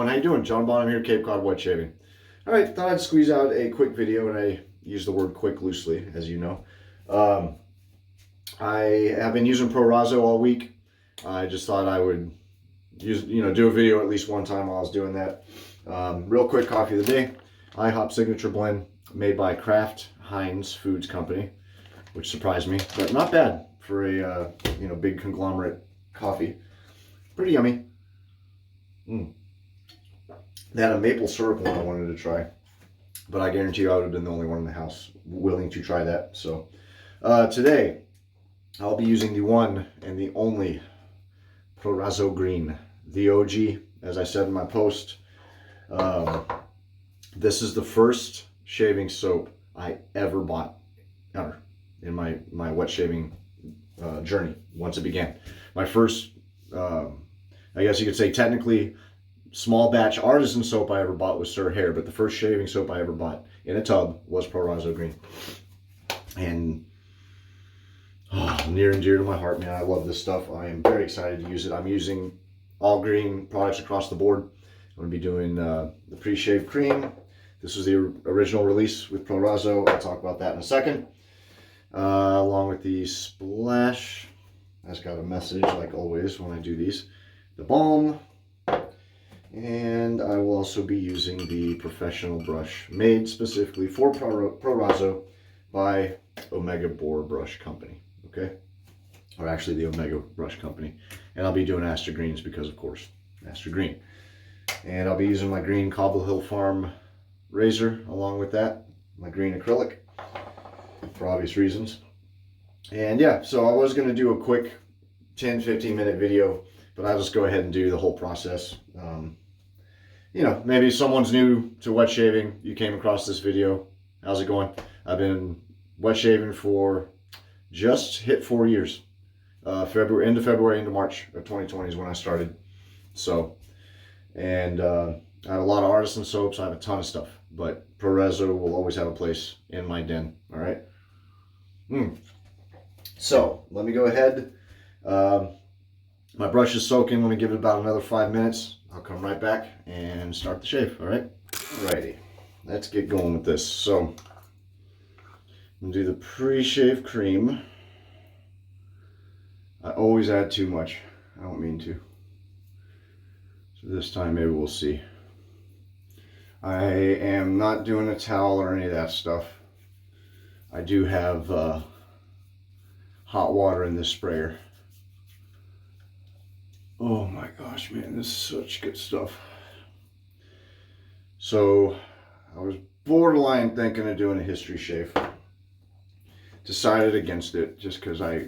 everyone, how you doing? John Bonham here, Cape Cod Wet Shaving. All right, thought I'd squeeze out a quick video, and I use the word quick loosely, as you know. I have been using Proraso all week. I just thought I would do a video at least one time while I was doing that. Real quick coffee of the day, IHOP Signature Blend, made by Kraft Heinz Foods Company, which surprised me, but not bad for a big conglomerate coffee. Pretty yummy. They had a maple syrup one I wanted to try, but I guarantee you I would have been the only one in the house willing to try that. So today I'll be using the one and the only Proraso Green, the OG, as I said in my post. This is the first shaving soap I ever bought in my wet shaving journey once it began. My first, I guess you could say technically, small batch artisan soap I ever bought was Sir Hair, but the first shaving soap I ever bought in a tub was Proraso Green. And near and dear to my heart, man. I love this stuff. I am very excited to use it. I'm using all green products across the board. I'm going to be doing the pre-shave cream. This was the original release with Proraso. I'll talk about that in a second. Along with the splash. That's got a message, like always when I do these. The balm. And I will also be using the professional brush made specifically for Proraso by Omega Boar Brush Company. Okay? Or actually the Omega Brush Company. And I'll be doing Aster Greens because, of course, Aster Green. And I'll be using my green Cobble Hill Farm razor along with that. My green acrylic, for obvious reasons. And yeah, so I was going to do a quick 10-15 minute video, but I'll just go ahead and do the whole process. Maybe someone's new to wet shaving. You came across this video. How's it going? I've been wet shaving for just hit 4 years. End of February into March of 2020 is when I started. So, and I have a lot of artisan soaps. I have a ton of stuff, but Proraso will always have a place in my den. All right. So let me go ahead. My brush is soaking. Let me give it about another 5 minutes. I'll come right back and start the shave. All right. Alrighty. Let's get going with this. So I'm gonna do the pre-shave cream. I always add too much. I don't mean to. So this time maybe we'll see. I am not doing a towel or any of that stuff. I do have hot water in this sprayer. Oh my gosh, man, this is such good stuff. So I was borderline thinking of doing a history shave. Decided against it just because I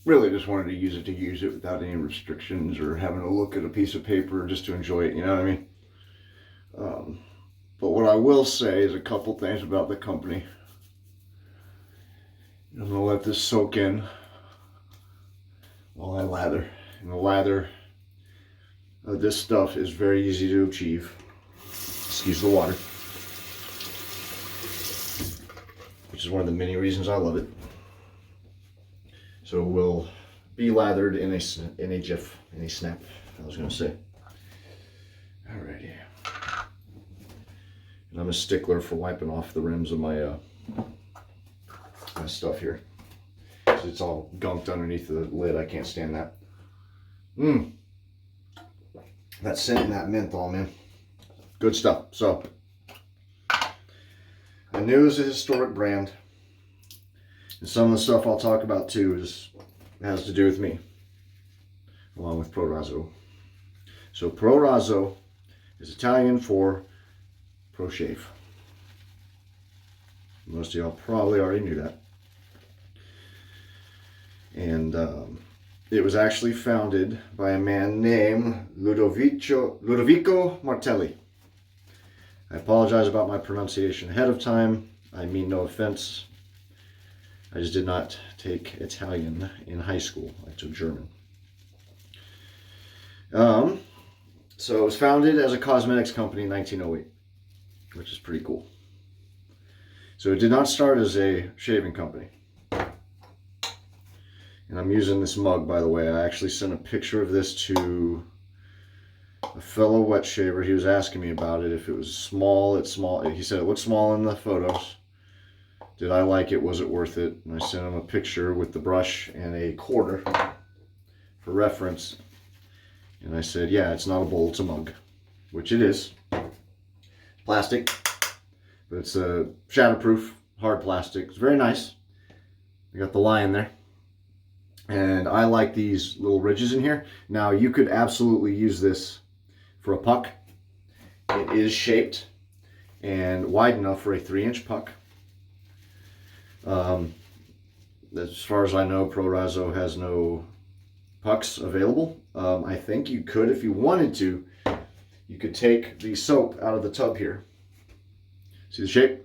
really just wanted to use it without any restrictions or having to look at a piece of paper just to enjoy it, you know what I mean? But what I will say is a couple things about the company. I'm going to let this soak in while I lather. And the lather of this stuff is very easy to achieve. Excuse the water. Which is one of the many reasons I love it. So we'll be lathered in a snap, I was going to say. Alrighty. And I'm a stickler for wiping off the rims of my my stuff here. So it's all gunked underneath the lid. I can't stand that. That scent and that menthol, man. Good stuff. So I knew it was a historic brand. And some of the stuff I'll talk about too has to do with me, along with Proraso. So Proraso is Italian for pro shave. Most of y'all probably already knew that. And it was actually founded by a man named Ludovico Martelli. I apologize about my pronunciation ahead of time. I mean no offense. I just did not take Italian in high school. I took German. So it was founded as a cosmetics company in 1908, which is pretty cool. So it did not start as a shaving company. And I'm using this mug, by the way. I actually sent a picture of this to a fellow wet shaver, he was asking me about it. If it was small, it's small. He said it looked small in the photos. Did I like it? Was it worth it? And I sent him a picture with the brush and a quarter for reference. And I said, yeah, it's not a bowl, it's a mug, which it is. Plastic, but it's a shatterproof, hard plastic. It's very nice. I got the lion there. And I like these little ridges in here. Now, you could absolutely use this for a puck. It is shaped and wide enough for a 3-inch puck. As far as I know, Proraso has no pucks available. I think you could, if you wanted to, you could take the soap out of the tub here. See the shape?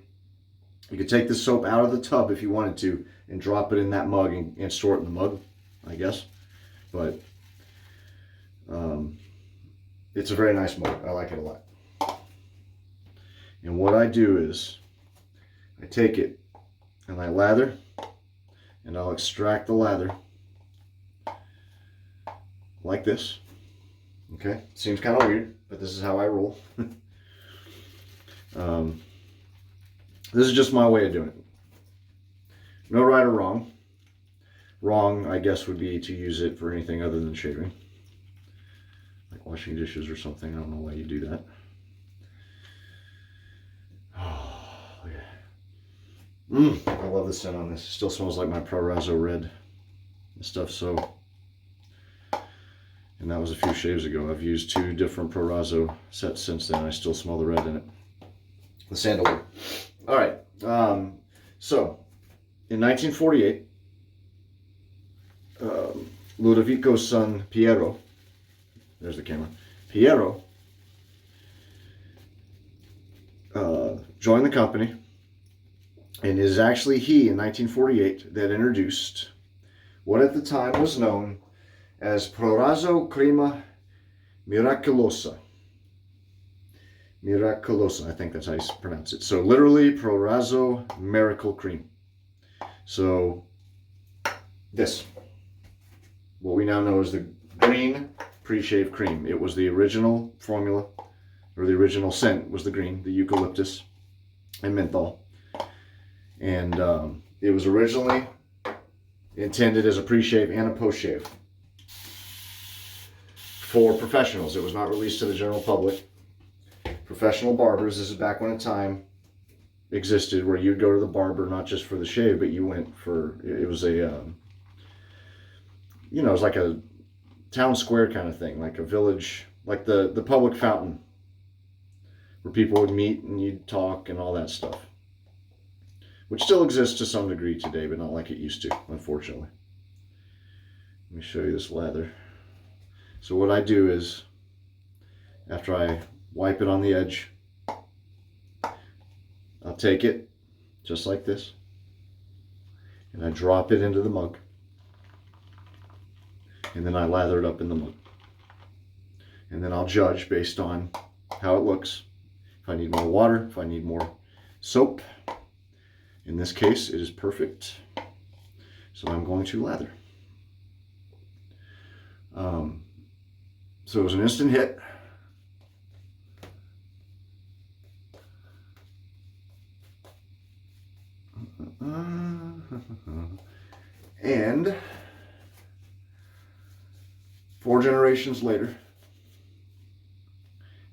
You could take the soap out of the tub if you wanted to and drop it in that mug and store it in the mug, I guess. But it's a very nice mug. I like it a lot. And what I do is I take it and I lather, and I'll extract the lather like this. Okay, seems kind of weird, but this is how I roll. This is just my way of doing it. No right or wrong. Wrong, I guess, would be to use it for anything other than shaving. Like washing dishes or something. I don't know why you do that. Oh, yeah. I love the scent on this. It still smells like my Proraso red. This stuff so... And that was a few shaves ago. I've used 2 different Proraso sets since then. I still smell the red in it. The sandalwood. All right. So, in 1948, Ludovico's son, Piero, there's the camera, Piero, joined the company, and it is actually he, in 1948, that introduced what at the time was known as Proraso Crema Miraculosa. Miraculosa, I think that's how you pronounce it. So literally, Proraso Miracle Cream. So this, what we now know as the green pre-shave cream. It was the original formula, or the original scent was the green, the eucalyptus and menthol. And it was originally intended as a pre-shave and a post-shave for professionals. It was not released to the general public. Professional barbers, this is back when a time existed where you'd go to the barber not just for the shave, but you went for, it was a, you know, it was like a town square kind of thing, like a village, like the public fountain where people would meet and you'd talk and all that stuff, which still exists to some degree today, but not like it used to, unfortunately. Let me show you this lather. So what I do is, after I wipe it on the edge, I'll take it just like this and I drop it into the mug, and then I lather it up in the mug, and then I'll judge based on how it looks, if I need more water, if I need more soap. In this case it is perfect, so I'm going to lather. So it was an instant hit. And 4 generations later,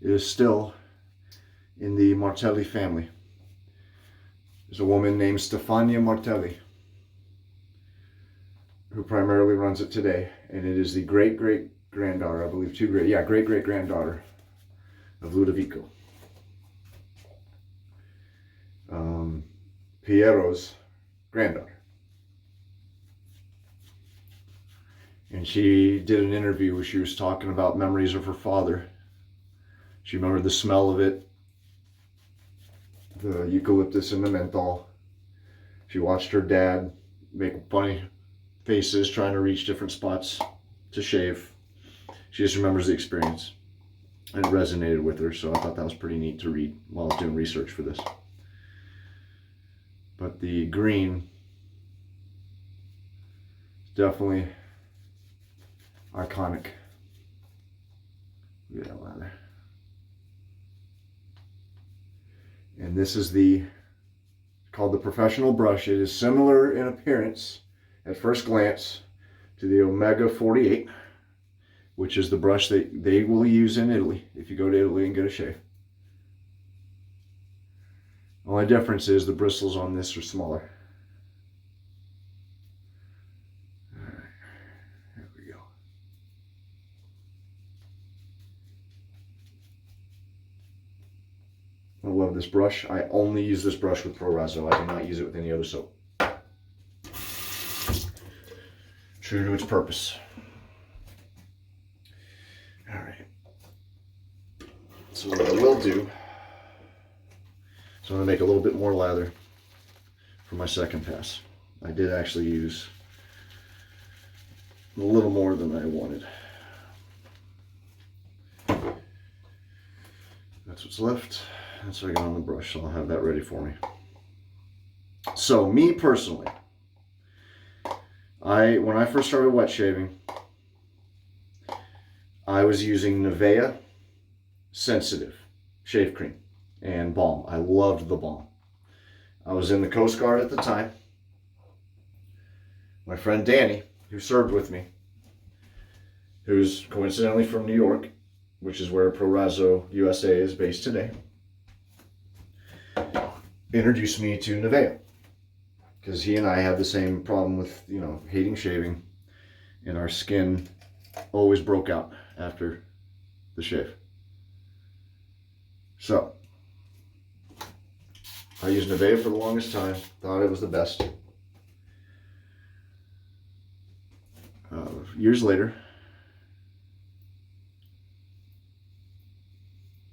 it is still in the Martelli family. There's a woman named Stefania Martelli who primarily runs it today, and it is the great-great-granddaughter, I believe, great-great-granddaughter of Ludovico. Piero's granddaughter. And she did an interview where she was talking about memories of her father. She remembered the smell of it, the eucalyptus and the menthol. She watched her dad make funny faces trying to reach different spots to shave. She just remembers the experience, and it resonated with her, so I thought that was pretty neat to read while I was doing research for this. But the green is definitely iconic. Look at that lather. And this is the called the professional brush. It is similar in appearance at first glance to the Omega 48, which is the brush that they will use in Italy if you go to Italy and get a shave. Only difference is the bristles on this are smaller. All right, here we go. I love this brush. I only use this brush with Proraso. I do not use it with any other soap. True to its purpose. All right. So what I will do, so I'm going to make a little bit more lather for my second pass. I did actually use a little more than I wanted. That's what's left. That's what I got on the brush, so I'll have that ready for me. So me personally, when I first started wet shaving, I was using Nivea Sensitive Shave Cream and balm. I loved the balm. I was in the Coast Guard at the time. My friend Danny, who served with me, who's coincidentally from New York, which is where Proraso USA is based today, introduced me to Nivea, because he and I had the same problem with, you know, hating shaving, and our skin always broke out after the shave. So I used Nivea for the longest time, thought it was the best. Years later,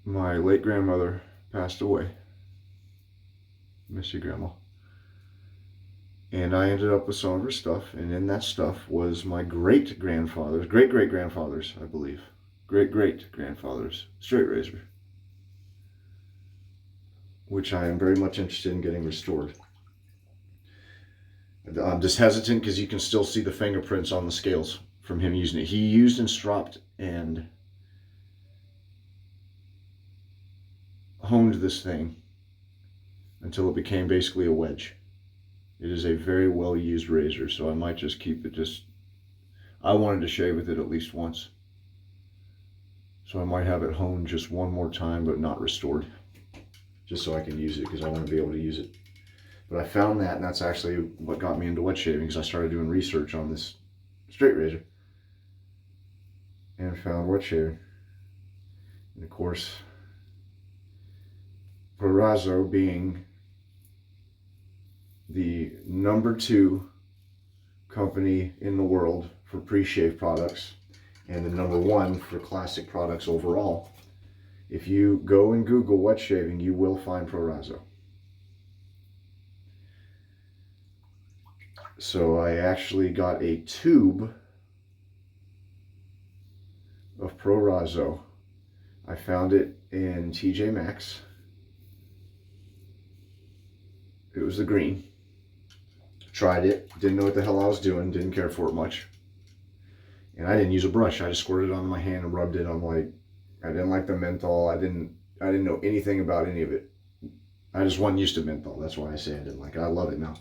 my late grandmother passed away. Miss you, Grandma. And I ended up with some of her stuff, and in that stuff was my great-grandfather's, great-great-grandfather's, I believe, great-great-grandfather's straight razor, which I am very much interested in getting restored. I'm just hesitant because you can still see the fingerprints on the scales from him using it. He used and stropped and honed this thing until it became basically a wedge. It is a very well used razor, so I might just keep it. I wanted to shave with it at least once, so I might have it honed just one more time, but not restored, just so I can use it, because I want to be able to use it. But I found that, and that's actually what got me into wet shaving, because I started doing research on this straight razor and found wet shaving. And of course, Proraso being the #2 company in the world for pre-shave products and the #1 for classic products overall. If you go and Google wet shaving, you will find Proraso. So I actually got a tube of Proraso. I found it in TJ Maxx. It was the green. Tried it, didn't know what the hell I was doing, didn't care for it much. And I didn't use a brush. I just squirted it onto my hand and rubbed it. I'm like, I didn't like the menthol. I didn't know anything about any of it. I just wasn't used to menthol. That's why I say I didn't like it. I love it now.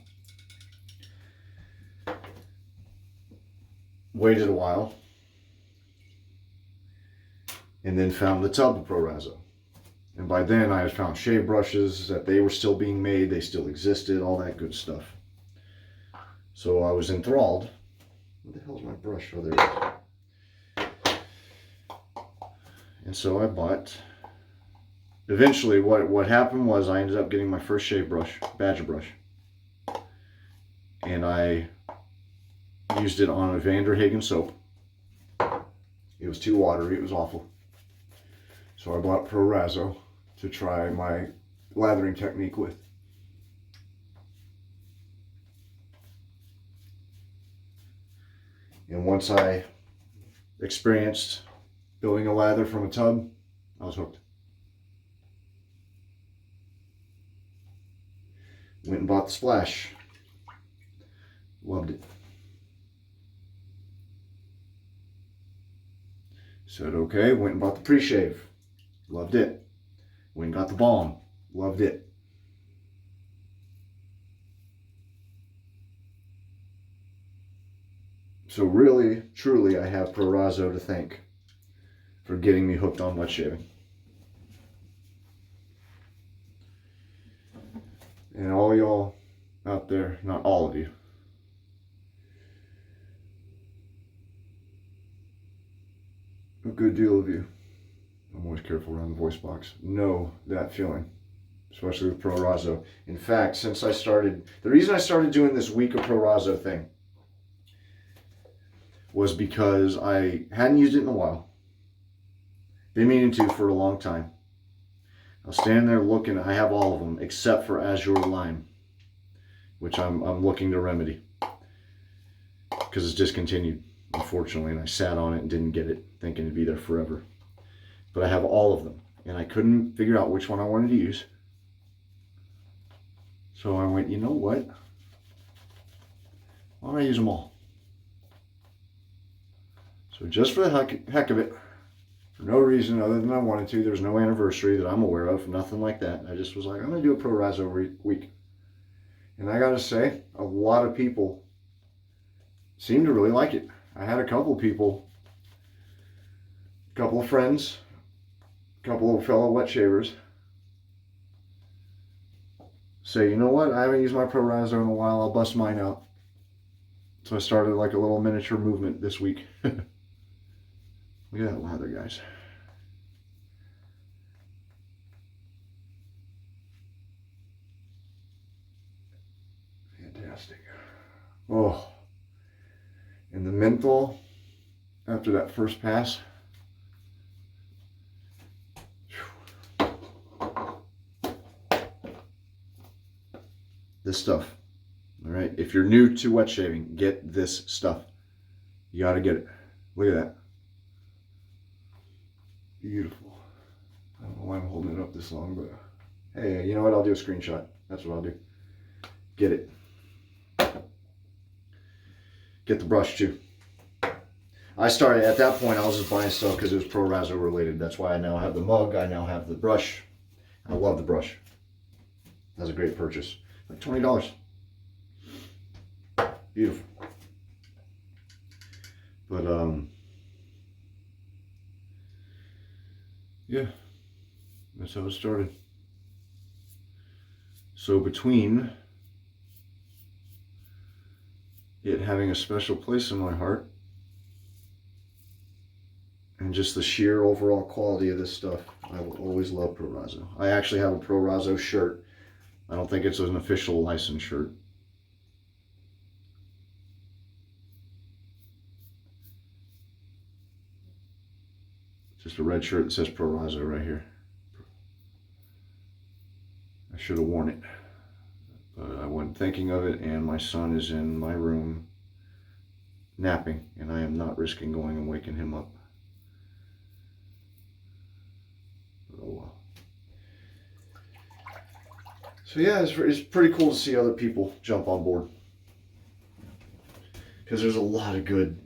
Waited a while, and then found the tub of Proraso. And by then I had found shave brushes, that they were still being made, they still existed, all that good stuff. So I was enthralled. Where the hell's my brush? Oh, there it is. And so I bought. Eventually what happened was I ended up getting my first shave brush, Badger brush. And I used it on a Van der Hagen soap. It was too watery, it was awful. So I bought Proraso to try my lathering technique with. And once I experienced building a lather from a tub, I was hooked. Went and bought the Splash. Loved it. Said, okay, went and bought the pre-shave. Loved it. Went and got the balm. Loved it. So really, truly, I have Proraso to thank for getting me hooked on wet shaving. And all y'all out there, not all of you, a good deal of you, I'm always careful around the voice box, know that feeling, especially with Proraso. In fact, since I started, the reason I started doing this week of Proraso thing was because I hadn't used it in a while. Been meaning to for a long time. I was standing there looking, I have all of them except for Azure Lime, which I'm looking to remedy because it's discontinued, unfortunately, and I sat on it and didn't get it, thinking it'd be there forever. But I have all of them, and I couldn't figure out which one I wanted to use. So I went, you know what? Why don't I use them all? So just for the heck of it, for no reason other than I wanted to, there's no anniversary that I'm aware of, nothing like that. I just was like, I'm going to do a Proraso week. And I got to say, a lot of people seem to really like it. I had a couple of people, a couple of friends, a couple of fellow wet shavers say, you know what, I haven't used my Proraso in a while, I'll bust mine out. So I started like a little miniature movement this week. Look at that lather, guys. Fantastic. Oh, and the menthol after that first pass. This stuff, all right? If you're new to wet shaving, get this stuff. You got to get it. Look at that. Beautiful. I don't know why I'm holding it up this long, but hey, you know what? I'll do a screenshot. That's what I'll do. Get it. Get the brush too. I started, at that point, I was just buying stuff because it was Proraso related. That's why I now have the mug. I now have the brush. I love the brush. That's a great purchase. Like $20. Beautiful. But, yeah, that's how it started. So between it having a special place in my heart and just the sheer overall quality of this stuff, I will always love Proraso. I actually have a Proraso shirt. I don't think it's an official licensed shirt. Just a red shirt that says Proraso right here. I should have worn it, but I wasn't thinking of it, and my son is in my room napping, and I am not risking going and waking him up. But oh well. So yeah, it's pretty cool to see other people jump on board, because there's a lot of good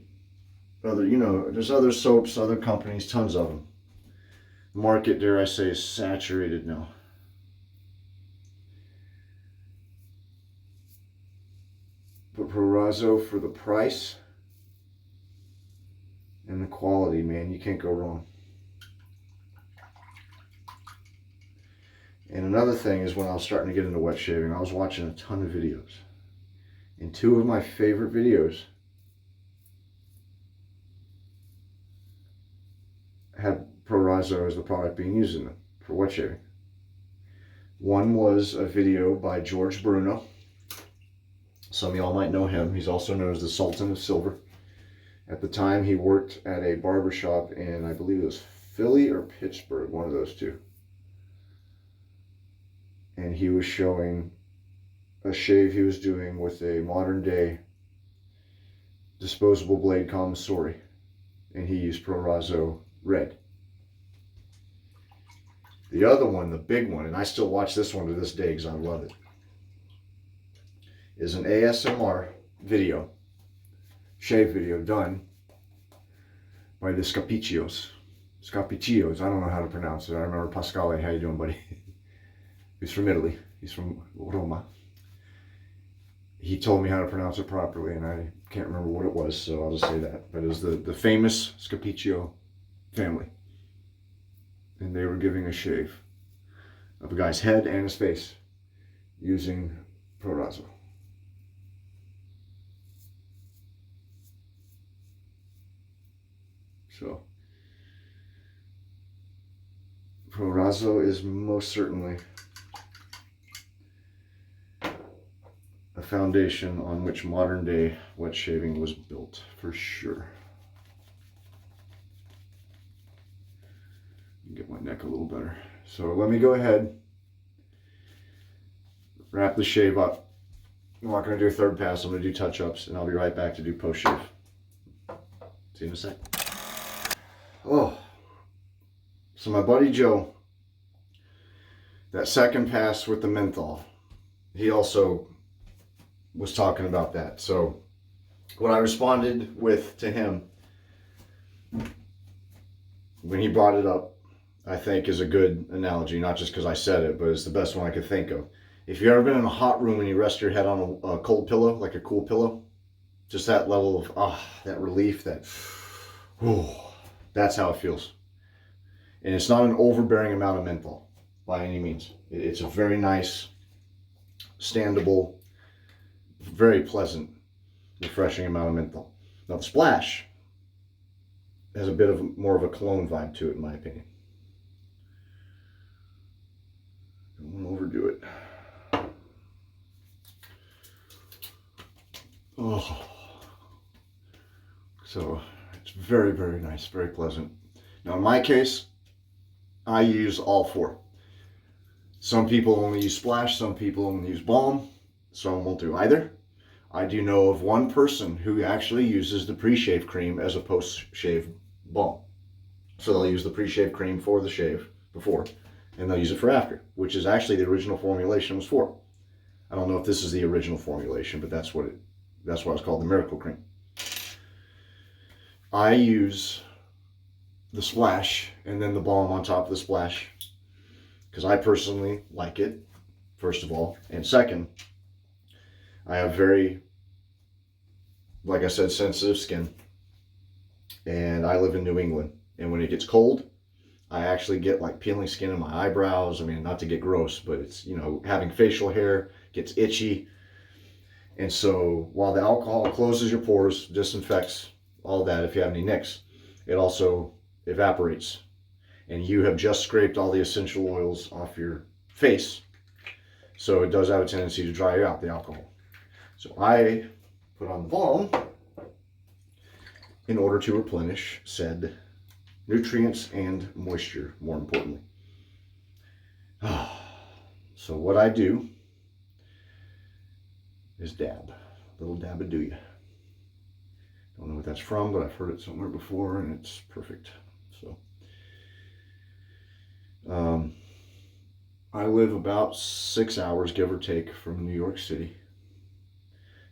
other, you know, there's other soaps, other companies, tons of them. The market, dare I say, is saturated now. But Proraso, for the price and the quality, man, you can't go wrong. And another thing is, when I was starting to get into wet shaving, I was watching a ton of videos. And two of my favorite videos had Proraso as the product being used in them for wet shaving. One was a video by George Bruno. Some of y'all might know him. He's also known as the Sultan of Silver. At the time, he worked at a barber shop in, I believe it was Philly or Pittsburgh, one of those two. And he was showing a shave he was doing with a modern day disposable blade commissary. And he used Proraso Red. The other one, the big one, and I still watch this one to this day because I love it, is an ASMR video, shave video done by the Scapichios. Scapiccios. I don't know how to pronounce it. I remember Pasquale. How you doing, buddy? He's from Italy. He's from Roma. He told me how to pronounce it properly, and I can't remember what it was, so I'll just say that. But it was the famous Scapiccio family. And they were giving a shave of a guy's head and his face using Proraso. So, Proraso is most certainly a foundation on which modern day wet shaving was built, for sure. Get my neck a little better. So let me go ahead, wrap the shave up. I'm not going to do a third pass. I'm going to do touch-ups, and I'll be right back to do post-shave. See you in a sec. Oh, so my buddy Joe, that second pass with the menthol, he also was talking about that. So what I responded with to him when he brought it up, I think is a good analogy, not just because I said it, but it's the best one I could think of. If you've ever been in a hot room and you rest your head on a cold pillow, like a cool pillow, just that level of, that relief, that's how it feels. And it's not an overbearing amount of menthol by any means. It's a very nice, standable, very pleasant, refreshing amount of menthol. Now the splash has a bit of more of a cologne vibe to it, in my opinion. Don't want to overdo it. Oh, so it's very, very nice, very pleasant. Now in my case, I use all four. Some people only use splash, some people only use balm, some won't do either. I do know of one person who actually uses the pre-shave cream as a post-shave balm. So they'll use the pre-shave cream for the shave before, and they'll use it for after, which is actually the original formulation was for. I don't know if this is the original formulation, but that's why it's called the Miracle Cream. I use the splash and then the balm on top of the splash because I personally like it, first of all. And second, I have very, like I said, sensitive skin. And I live in New England. And when it gets cold, I actually get like peeling skin in my eyebrows. I mean, not to get gross, but it's, having facial hair gets itchy. And so while the alcohol closes your pores, disinfects all that if you have any nicks, it also evaporates. And you have just scraped all the essential oils off your face. So it does have a tendency to dry out, the alcohol. So I put on the balm in order to replenish said nutrients and moisture, more importantly. So what I do is dab. Little dab-a-do-ya. Don't know what that's from, but I've heard it somewhere before, and it's perfect. So, I live about 6 hours, give or take, from New York City.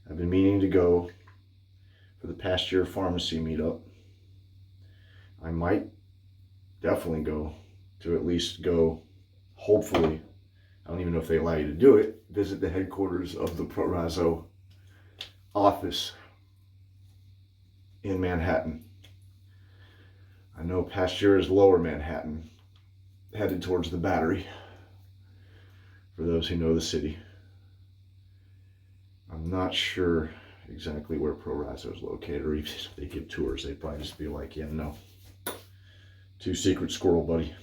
I've been meaning to go for the past year pharmacy meetup. I might definitely go to at least go, hopefully, I don't even know if they allow you to do it, visit the headquarters of the Proraso office in Manhattan. I know Pasteur is lower Manhattan, headed towards the Battery, for those who know the city. I'm not sure exactly where Proraso is located, or even if they give tours, they'd probably just be like, yeah, no. Too secret squirrel, buddy.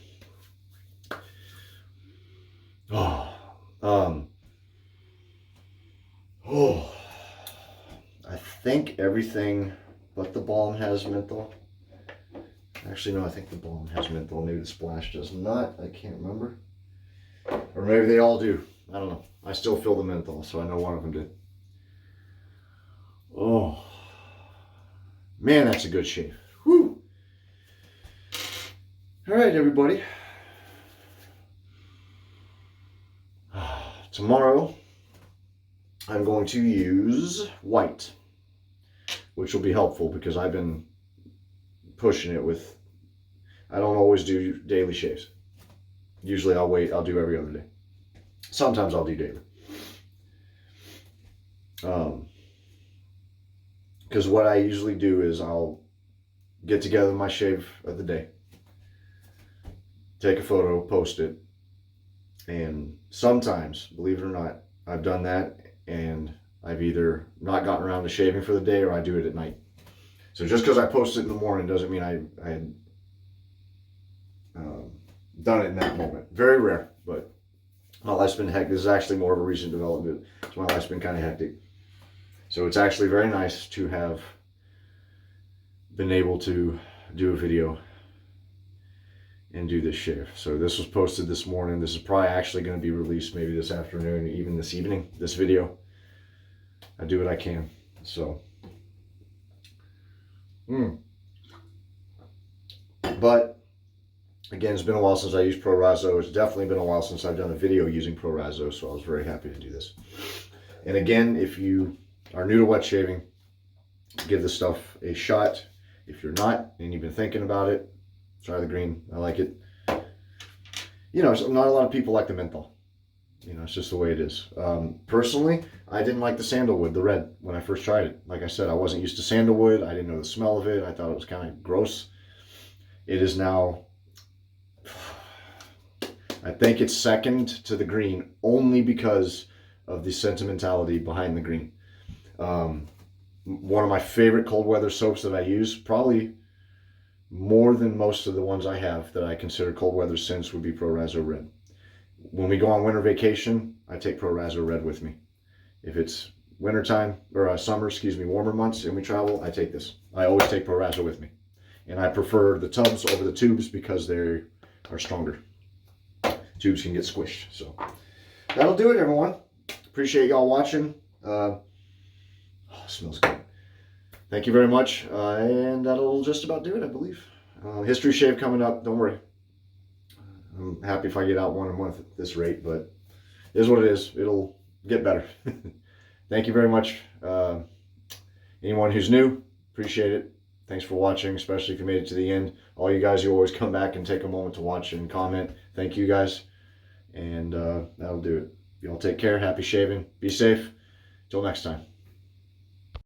I think everything but the balm has menthol. Actually, no, I think the balm has menthol. Maybe the splash does not. I can't remember. Or maybe they all do. I don't know. I still feel the menthol, so I know one of them did. Oh, man, that's a good shave. Whew. All right, everybody. Tomorrow, I'm going to use white, which will be helpful because I've been pushing it with I don't always do daily shaves. Usually I'll wait, I'll do every other day. Sometimes I'll do daily. Because what I usually do is I'll get together my shave of the day, take a photo, post it, and sometimes, believe it or not, I've done that and I've either not gotten around to shaving for the day or I do it at night. So just because I post it in the morning doesn't mean I had done it in that moment. Very rare, but my life's been hectic. This is actually more of a recent development. So my life's been kind of hectic. So it's actually very nice to have been able to do a video and do this shave. So this was posted this morning. This is probably actually going to be released maybe this afternoon, even this evening, this video. I do what I can. So, but again, it's been a while since I used Proraso. It's definitely been a while since I've done a video using Proraso, so I was very happy to do this. And again, if you are new to wet shaving, give this stuff a shot. If you're not and you've been thinking about it, try the green. I like it. You know, not a lot of people like the menthol. You know, it's just the way it is. Personally, I didn't like the sandalwood, the red, when I first tried it. Like I said, I wasn't used to sandalwood. I didn't know the smell of it. I thought it was kind of gross. It is now, I think it's second to the green only because of the sentimentality behind the green. One of my favorite cold weather soaps that I use, probably more than most of the ones I have that I consider cold weather scents, would be Proraso Red. When we go on winter vacation, I take Proraso Red with me. If it's wintertime, or summer, excuse me, warmer months, and we travel, I take this. I always take Proraso with me. And I prefer the tubs over the tubes because they are stronger. Tubes can get squished. So that'll do it, everyone. Appreciate y'all watching. Smells good. Thank you very much. And that'll just about do it, I believe. History shave coming up. Don't worry. I'm happy if I get out one a month at this rate, but it is what it is. It'll get better. Thank you very much. Anyone who's new, appreciate it. Thanks for watching, especially if you made it to the end. All you guys who always come back and take a moment to watch and comment, thank you guys. And that'll do it. Y'all take care. Happy shaving. Be safe. Till next time.